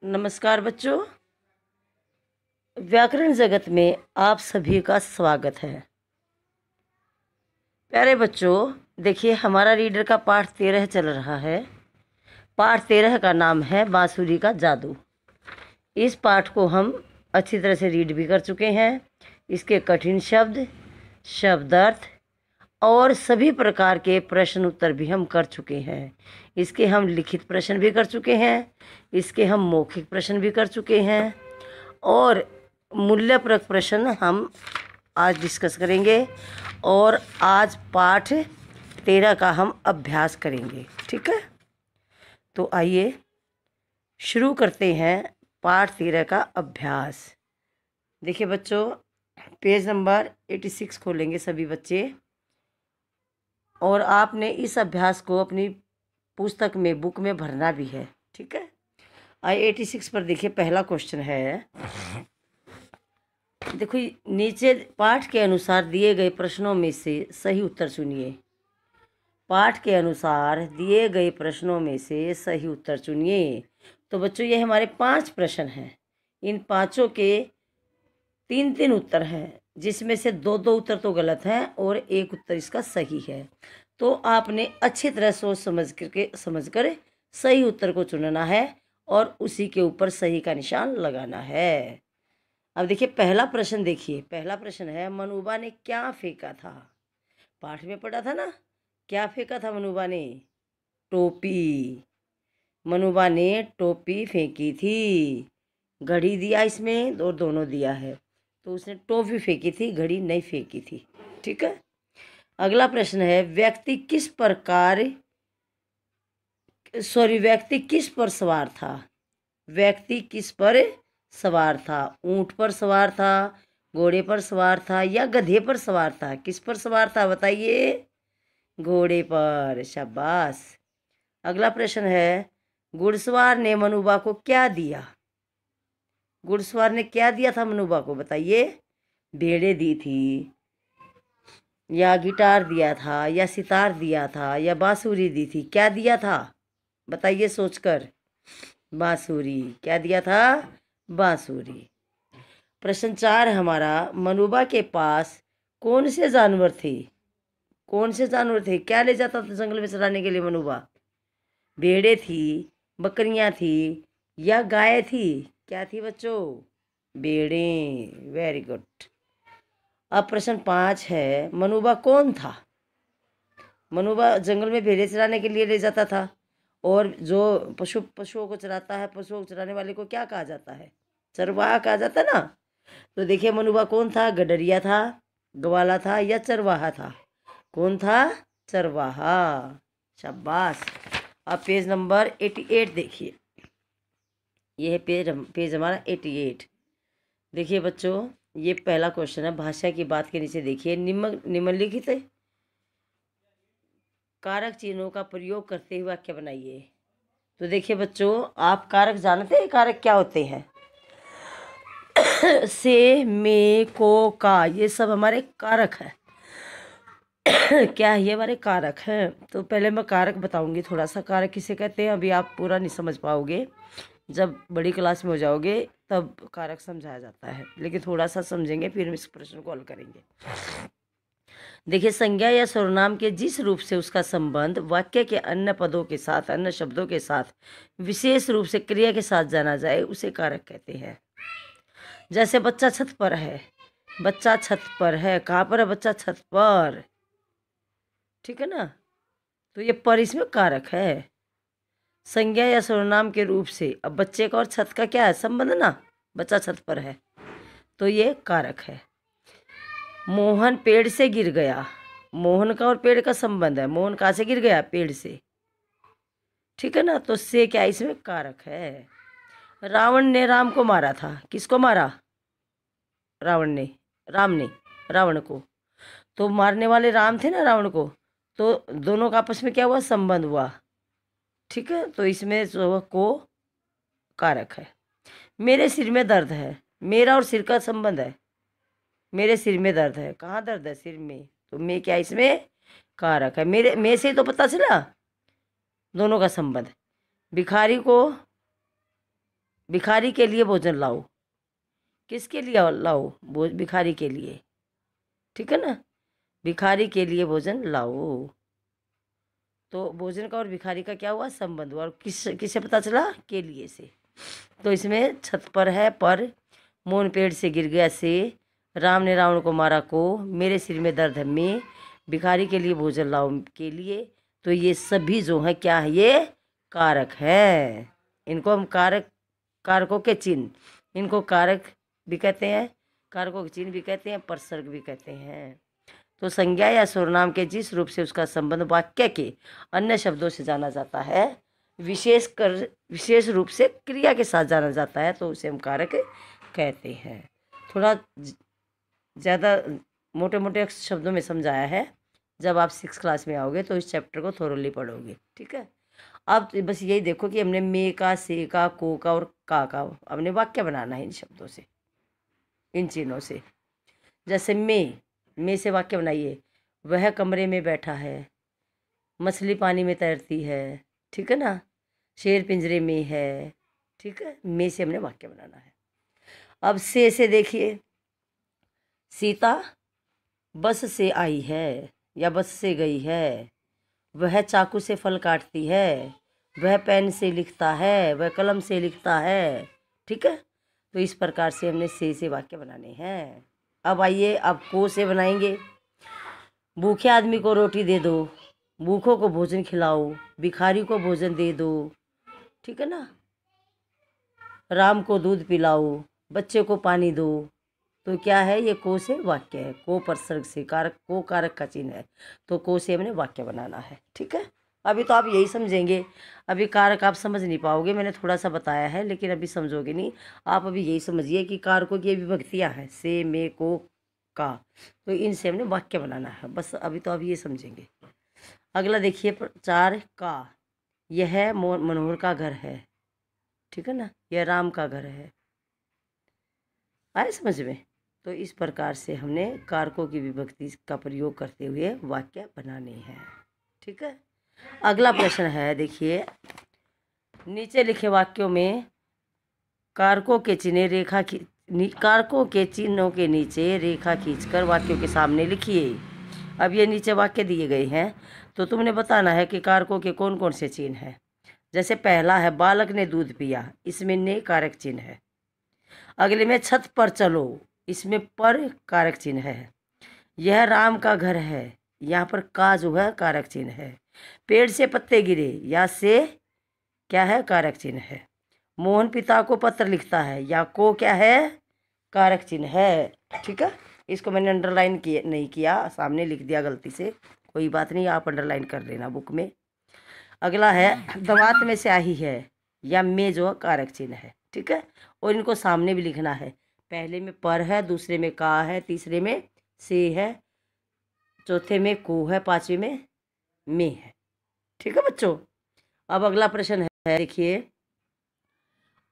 नमस्कार बच्चों, व्याकरण जगत में आप सभी का स्वागत है। प्यारे बच्चों, देखिए हमारा रीडर का पाठ 13 चल रहा है। पाठ 13 का नाम है बांसुरी का जादू। इस पाठ को हम अच्छी तरह से रीड भी कर चुके हैं। इसके कठिन शब्द, शब्दार्थ और सभी प्रकार के प्रश्न उत्तर भी हम कर चुके हैं। इसके हम लिखित प्रश्न भी कर चुके हैं, इसके हम मौखिक प्रश्न भी कर चुके हैं और मूल्यप्रक प्रश्न हम आज डिस्कस करेंगे। और आज पाठ 13 का हम अभ्यास करेंगे, ठीक है। तो आइए शुरू करते हैं पाठ 13 का अभ्यास। देखिए बच्चों, पेज नंबर 86 खोलेंगे सभी बच्चे और आपने इस अभ्यास को अपनी पुस्तक में, बुक में भरना भी है, ठीक है। आई 86 पर देखिए, पहला क्वेश्चन है। देखो, नीचे पाठ के अनुसार दिए गए प्रश्नों में से सही उत्तर चुनिए। पाठ के अनुसार दिए गए प्रश्नों में से सही उत्तर चुनिए। तो बच्चों, ये हमारे 5 प्रश्न हैं। इन पांचों के 3-3 उत्तर हैं, जिसमें से 2-2 उत्तर तो गलत हैं और एक उत्तर इसका सही है। तो आपने अच्छी तरह सोच समझ कर सही उत्तर को चुनना है और उसी के ऊपर सही का निशान लगाना है। अब देखिए पहला प्रश्न, देखिए पहला प्रश्न है, मनुबा ने क्या फेंका था। पाठ में पढ़ा था ना, क्या फेंका था मनुबा ने? टोपी। मनुबा ने टोपी फेंकी थी। घड़ी दिया इसमें और दोनों दिया है, तो उसने टोपी फेंकी थी, घड़ी नहीं फेंकी थी, ठीक है। अगला प्रश्न है, व्यक्ति किस पर सवार था। व्यक्ति किस पर सवार था? ऊंट पर सवार था, घोड़े पर सवार था या गधे पर सवार था? किस पर सवार था बताइए? घोड़े पर। शाबाश। अगला प्रश्न है, घुड़सवार ने मनुबा को क्या दिया। घुड़सवार ने क्या दिया था मनुबा को, बताइए? भेड़ें दी थी या गिटार दिया था या सितार दिया था या बांसुरी दी थी? क्या दिया था बताइए सोचकर? बांसुरी। क्या दिया था? बांसुरी। प्रश्न 4 हमारा, मनुबा के पास कौन से जानवर थे? कौन से जानवर थे? क्या ले जाता था जंगल में चराने के लिए मनुबा? भेड़ें थी, बकरियां थी या गाय थी? क्या थी बच्चों? भेड़ें। Very good. अब प्रश्न 5 है, मनुबा कौन था? मनुबा जंगल में भेड़ें चराने के लिए ले जाता था और जो पशुओं को चराता है, पशुओं को चराने वाले को क्या कहा जाता है? चरवाहा कहा जाता है ना। तो देखिए मनुबा कौन था? गडरिया था, ग्वाला था या चरवाहा था? कौन था? चरवाहा। शाबाश। अब पेज नंबर 88 देखिए, ये है पेज हमारा 88। देखिए बच्चों, ये पहला क्वेश्चन है, भाषा की बात के नीचे देखिए, निम्नलिखित कारक चिन्हों का प्रयोग करते हुए वाक्य बनाइए। तो देखिए बच्चों, आप कारक जानते हैं? कारक क्या होते हैं? से, में, को, का, ये सब हमारे कारक है। क्या है? ये हमारे कारक हैं। तो पहले मैं कारक बताऊंगी थोड़ा सा। कारक किसे कहते हैं अभी आप पूरा नहीं समझ पाओगे, जब बड़ी क्लास में हो जाओगे तब कारक समझाया जाता है, लेकिन थोड़ा सा समझेंगे फिर हम इस प्रश्न को हल करेंगे। देखिए, संज्ञा या सर्वनाम के जिस रूप से उसका संबंध वाक्य के अन्य पदों के साथ, अन्य शब्दों के साथ, विशेष रूप से क्रिया के साथ जाना जाए, उसे कारक कहते हैं। जैसे बच्चा छत पर है। बच्चा छत पर है। कहाँ पर है बच्चा? छत पर, ठीक है ना। तो ये पर इसमें कारक है। संज्ञा या सर्वनाम के रूप से, अब बच्चे का और छत का क्या है संबंध ना, बच्चा छत पर है, तो ये कारक है। मोहन पेड़ से गिर गया। मोहन का और पेड़ का संबंध है। मोहन कहाँ से गिर गया? पेड़ से, ठीक है ना। तो से क्या इसमें कारक है। रावण ने राम को मारा था। किसको मारा? रावण ने, राम ने रावण को। तो मारने वाले राम थे ना रावण को, तो दोनों का आपस में क्या हुआ? संबंध हुआ, ठीक है। तो इसमें जो को कारक है। मेरे सिर में दर्द है। मेरा और सिर का संबंध है। मेरे सिर में दर्द है। कहाँ दर्द है? सिर में। तो मैं क्या इसमें कारक है। मेरे में से तो पता चला दोनों का संबंध। भिखारी को भिखारी के लिए भोजन लाओ, किसके लिए लाओ? भिखारी के लिए, ठीक है ना, भिखारी के लिए भोजन लाओ। तो भोजन का और भिखारी का क्या हुआ संबंध हुआ, और किससे पता चला? के लिए से। तो इसमें छत पर है पर, मोन पेड़ से गिर गया से, राम ने रावण को मारा को, मेरे सिर में दर्द है में, भिखारी के लिए भोजन लाओ के लिए। तो ये सभी जो है क्या है? ये कारक है। इनको हम कारक, कारकों के चिन्ह, इनको कारक भी कहते हैं, कारकों के चिन्ह भी कहते हैं, परसर्ग भी कहते हैं। तो संज्ञा या सर्वनाम के जिस रूप से उसका संबंध वाक्य के अन्य शब्दों से जाना जाता है, विशेष रूप से क्रिया के साथ जाना जाता है, तो उसे हम कारक कहते हैं। थोड़ा ज़्यादा मोटे मोटे शब्दों में समझाया है, जब आप 6 क्लास में आओगे तो इस चैप्टर को थोरली पढ़ोगे, ठीक है। अब बस यही देखो कि हमने मे का, से का, को का और का हमने वाक्य बनाना है इन शब्दों से, इन चिन्हों से। जैसे मे से वाक्य बनाइए, वह कमरे में बैठा है, मछली पानी में तैरती है, ठीक है ना, शेर पिंजरे में है, ठीक है। मे से हमने वाक्य बनाना है। अब से देखिए, सीता बस से आई है या बस से गई है, वह चाकू से फल काटती है, वह पेन से लिखता है, वह कलम से लिखता है, ठीक है। तो इस प्रकार से हमने से वाक्य बनाने हैं। अब आइए अब को से बनाएंगे। भूखे आदमी को रोटी दे दो, भूखों को भोजन खिलाओ, भिखारी को भोजन दे दो, ठीक है ना, राम को दूध पिलाओ, बच्चे को पानी दो। तो क्या है? ये को से वाक्य है, को परसर्ग से, कारक, को कारक का चिन्ह है, तो को से हमने वाक्य बनाना है, ठीक है। अभी तो आप यही समझेंगे, अभी कारक आप समझ नहीं पाओगे, मैंने थोड़ा सा बताया है लेकिन अभी समझोगे नहीं। आप अभी यही समझिए कि कारकों की विभक्तियाँ हैं, से, में, को, का, तो इनसे हमने वाक्य बनाना है, बस अभी तो आप ये समझेंगे। अगला देखिए 4 का, यह मनोहर का घर है, ठीक है ना, यह राम का घर है। आए समझ में? तो इस प्रकार से हमने कारकों की विभक्ति का प्रयोग करते हुए वाक्य बनाने हैं, ठीक है। अगला प्रश्न है, देखिए, नीचे लिखे वाक्यों में कारकों के कारकों के चिन्हों के नीचे रेखा खींचकर वाक्यों के सामने लिखिए। अब ये नीचे वाक्य दिए गए हैं, तो तुमने बताना है कि कारकों के कौन कौन से चिन्ह हैं। जैसे पहला है, बालक ने दूध पिया, इसमें ने कारक चिन्ह है। अगले में छत पर चलो, इसमें पर कारक चिन्ह है। यह राम का घर है, यहाँ पर का जो है कारक चिन्ह है। पेड़ से पत्ते गिरे, या से क्या है? कारक चिन्ह है। मोहन पिता को पत्र लिखता है, या को क्या है? कारक चिन्ह है, ठीक है। इसको मैंने अंडरलाइन नहीं किया, सामने लिख दिया गलती से, कोई बात नहीं, आप अंडरलाइन कर लेना बुक में। अगला है, दवात में स्याही है, या में जो कारक चिन्ह है, ठीक है। और इनको सामने भी लिखना है, पहले में पर है, दूसरे में का है, तीसरे में से है, चौथे में को है, पांचवे में है, ठीक है बच्चों। अब अगला प्रश्न है, देखिए,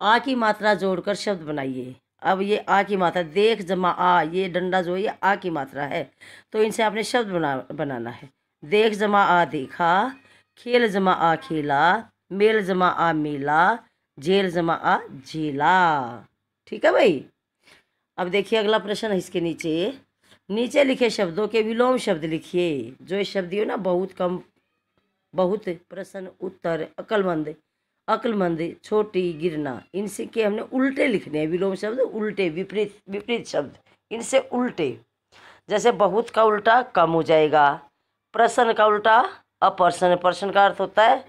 आ की मात्रा जोड़कर शब्द बनाइए। अब ये आ की मात्रा, देख जमा आ, ये डंडा जो है ये आ की मात्रा है, तो इनसे आपने शब्द बनाना है। देख जमा आ देखा, खेल जमा आ खेला, मेल जमा आ मेला, जेल जमा आ झेला, ठीक है भाई। अब देखिए अगला प्रश्न है, इसके नीचे लिखे शब्दों के विलोम शब्द लिखिए। जो ये शब्द हो ना, बहुत कम, बहुत, प्रश्न, उत्तर, अक्लमंद, छोटी, गिरना, इनसे के हमने उल्टे लिखने हैं। विलोम शब्द उल्टे, विपरीत शब्द, इनसे उल्टे। जैसे बहुत का उल्टा कम हो जाएगा, प्रश्न का उल्टा अप्रश्न का अर्थ होता है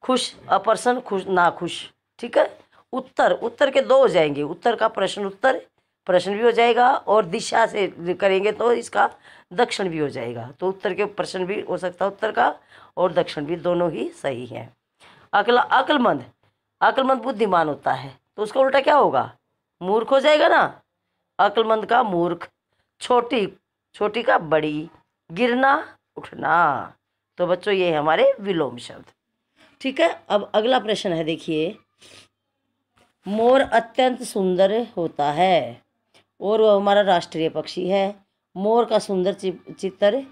खुश, अप्रश्न खुश, ना खुश, ठीक है। उत्तर के 2 हो जाएंगे, उत्तर का प्रश्न भी हो जाएगा, और दिशा से करेंगे तो इसका दक्षिण भी हो जाएगा, तो उत्तर के प्रश्न भी हो सकता है, उत्तर का और दक्षिण भी, दोनों ही सही हैं। अगला अक्लमंद बुद्धिमान होता है, तो उसका उल्टा क्या होगा? मूर्ख हो जाएगा ना, अक्लमंद का मूर्ख, छोटी का बड़ी, गिरना, उठना। तो बच्चों ये हमारे विलोम शब्द, ठीक है। अब अगला प्रश्न है, देखिए, मोर अत्यंत सुंदर होता है और वह हमारा राष्ट्रीय पक्षी है। मोर का सुंदर चित्र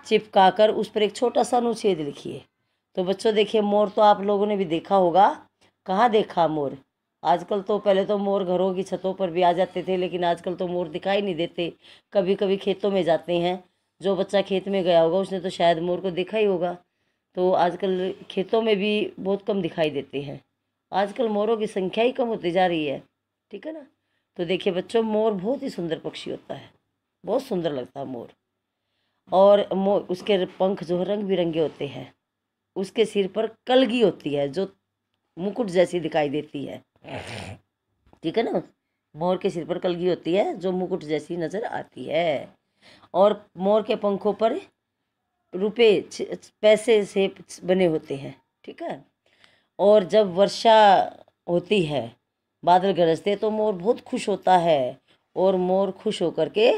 चिपकाकर उस पर एक छोटा सा अनुच्छेद लिखिए। तो बच्चों देखिए, मोर तो आप लोगों ने भी देखा होगा, कहाँ देखा मोर? आजकल तो, पहले तो मोर घरों की छतों पर भी आ जाते थे, लेकिन आजकल तो मोर दिखाई नहीं देते। कभी कभी खेतों में जाते हैं। जो बच्चा खेत में गया होगा उसने तो शायद मोर को देखा ही होगा। तो आजकल खेतों में भी बहुत कम दिखाई देते हैं। आजकल मोरों की संख्या ही कम होती जा रही है। ठीक है ना। तो देखिए बच्चों, मोर बहुत ही सुंदर पक्षी होता है, बहुत सुंदर लगता है मोर। और मोर, उसके पंख जो रंग बिरंगे होते हैं। उसके सिर पर कलगी होती है जो मुकुट जैसी दिखाई देती है। ठीक है ना। मोर के सिर पर कलगी होती है जो मुकुट जैसी नजर आती है। और मोर के पंखों पर रुपए पैसे से बने होते हैं। ठीक है। और जब वर्षा होती है, बादल गरजते, तो मोर बहुत खुश होता है। और मोर खुश होकर के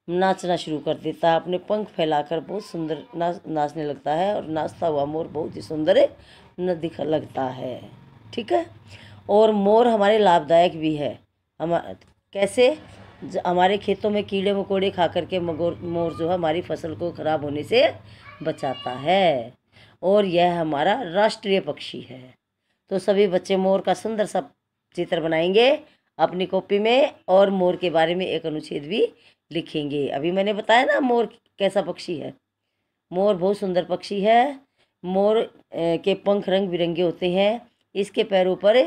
नाचना शुरू कर देता है, अपने पंख फैलाकर बहुत सुंदर नाचने लगता है। और नाचता हुआ मोर बहुत ही सुंदर दिख लगता है। ठीक है। और मोर हमारे लाभदायक भी है। हम कैसे, हमारे खेतों में कीड़े मकोड़े खा करके मोर जो है हमारी फसल को खराब होने से बचाता है। और यह हमारा राष्ट्रीय पक्षी है। तो सभी बच्चे मोर का सुंदर सा चित्र बनाएंगे अपनी कॉपी में, और मोर के बारे में एक अनुच्छेद भी लिखेंगे। अभी मैंने बताया ना मोर कैसा पक्षी है। मोर बहुत सुंदर पक्षी है। मोर के पंख रंग बिरंगे होते हैं। इसके पैरों पर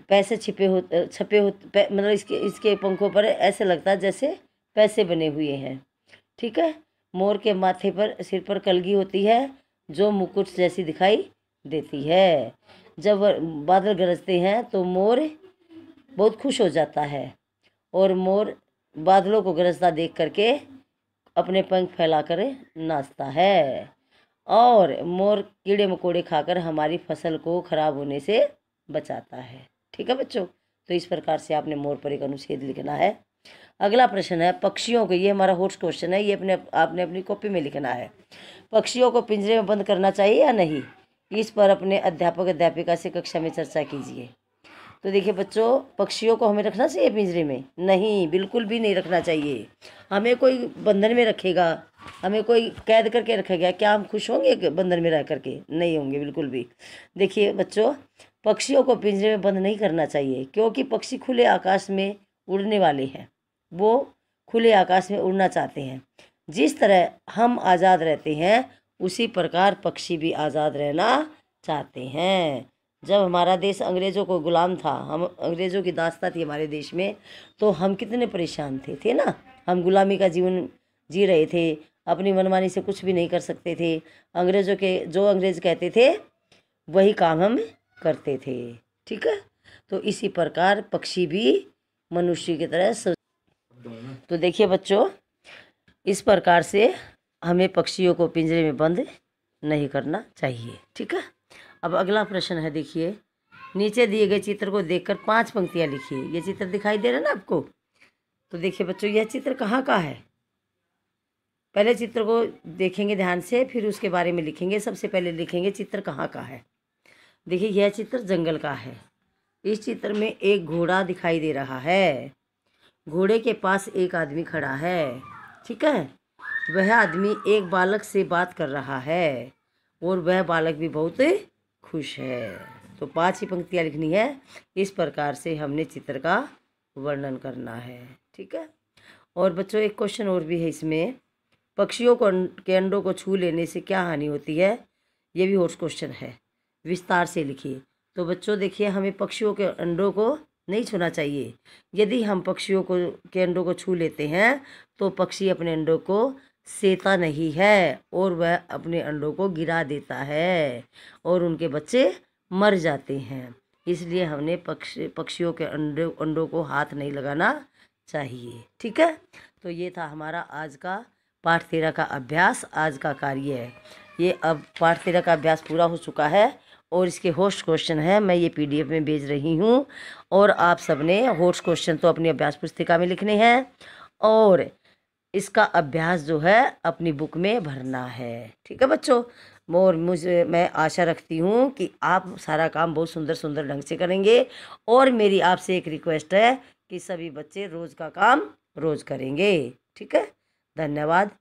पैसे छपे हो, मतलब इसके पंखों पर ऐसे लगता है जैसे पैसे बने हुए हैं। ठीक है। मोर के माथे पर, सिर पर कलगी होती है जो मुकुट जैसी दिखाई देती है। जब बादल गरजते हैं तो मोर बहुत खुश हो जाता है। और मोर बादलों को गरजता देख करके अपने पंख फैलाकर नाचता है। और मोर कीड़े मकोड़े खाकर हमारी फसल को खराब होने से बचाता है। ठीक है बच्चों। तो इस प्रकार से आपने मोर पर एक अनुच्छेद लिखना है। अगला प्रश्न है पक्षियों को, ये हमारा होस्ट क्वेश्चन है, ये आपने अपनी कॉपी में लिखना है। पक्षियों को पिंजरे में बंद करना चाहिए या नहीं, इस पर अपने अध्यापक अध्यापिका से कक्षा में चर्चा कीजिए। तो देखिए बच्चों, पक्षियों को हमें रखना चाहिए पिंजरे में? नहीं, बिल्कुल भी नहीं रखना चाहिए। हमें कोई बंधन में रखेगा, हमें कोई कैद करके रखेगा, क्या हम खुश होंगे बंधन में रह करके? नहीं होंगे बिल्कुल भी। देखिए बच्चों, पक्षियों को पिंजरे में बंद नहीं करना चाहिए, क्योंकि पक्षी खुले आकाश में उड़ने वाले हैं। वो खुले आकाश में उड़ना चाहते हैं। जिस तरह हम आज़ाद रहते हैं, उसी प्रकार पक्षी भी आज़ाद रहना चाहते हैं। जब हमारा देश अंग्रेज़ों को गुलाम था, हम अंग्रेज़ों की दास्ता थी हमारे देश में, तो हम कितने परेशान थे ना। हम गुलामी का जीवन जी रहे थे, अपनी मनमानी से कुछ भी नहीं कर सकते थे। अंग्रेज़ों के जो अंग्रेज़ कहते थे वही काम हम करते थे। ठीक है। तो इसी प्रकार पक्षी भी मनुष्य की तरह तो देखिए बच्चों, इस प्रकार से हमें पक्षियों को पिंजरे में बंद नहीं करना चाहिए। ठीक है। अब अगला प्रश्न है, देखिए नीचे दिए गए चित्र को देखकर 5 पंक्तियां लिखिए। ये चित्र दिखाई दे रहा है ना आपको? तो देखिए बच्चों, यह चित्र कहाँ का है? पहले चित्र को देखेंगे ध्यान से, फिर उसके बारे में लिखेंगे। सबसे पहले लिखेंगे चित्र कहाँ का है। देखिए यह चित्र जंगल का है। इस चित्र में एक घोड़ा दिखाई दे रहा है। घोड़े के पास एक आदमी खड़ा है। ठीक है। वह आदमी एक बालक से बात कर रहा है, और वह बालक भी बहुत खुश है। तो 5 ही पंक्तियाँ लिखनी है। इस प्रकार से हमने चित्र का वर्णन करना है। ठीक है। और बच्चों, एक क्वेश्चन और भी है इसमें, पक्षियों को के अंडों को छू लेने से क्या हानि होती है? ये भी होस्ट क्वेश्चन है, विस्तार से लिखिए। तो बच्चों देखिए, हमें पक्षियों के अंडों को नहीं छूना चाहिए। यदि हम पक्षियों को के अंडों को छू लेते हैं तो पक्षी अपने अंडों को सेता नहीं है, और वह अपने अंडों को गिरा देता है, और उनके बच्चे मर जाते हैं। इसलिए हमने पक्षियों के अंडों को हाथ नहीं लगाना चाहिए। ठीक है। तो ये था हमारा आज का पाठ 13 का अभ्यास, आज का कार्य है ये। अब पाठ 13 का अभ्यास पूरा हो चुका है, और इसके होस्ट क्वेश्चन है मैं ये PDF में भेज रही हूँ। और आप सबने होस्ट क्वेश्चन तो अपनी अभ्यास पुस्तिका में लिखने हैं, और इसका अभ्यास जो है अपनी बुक में भरना है। ठीक है बच्चों। और मैं आशा रखती हूँ कि आप सारा काम बहुत सुंदर सुंदर ढंग से करेंगे। और मेरी आपसे एक रिक्वेस्ट है कि सभी बच्चे रोज़ का काम रोज़ करेंगे। ठीक है। धन्यवाद।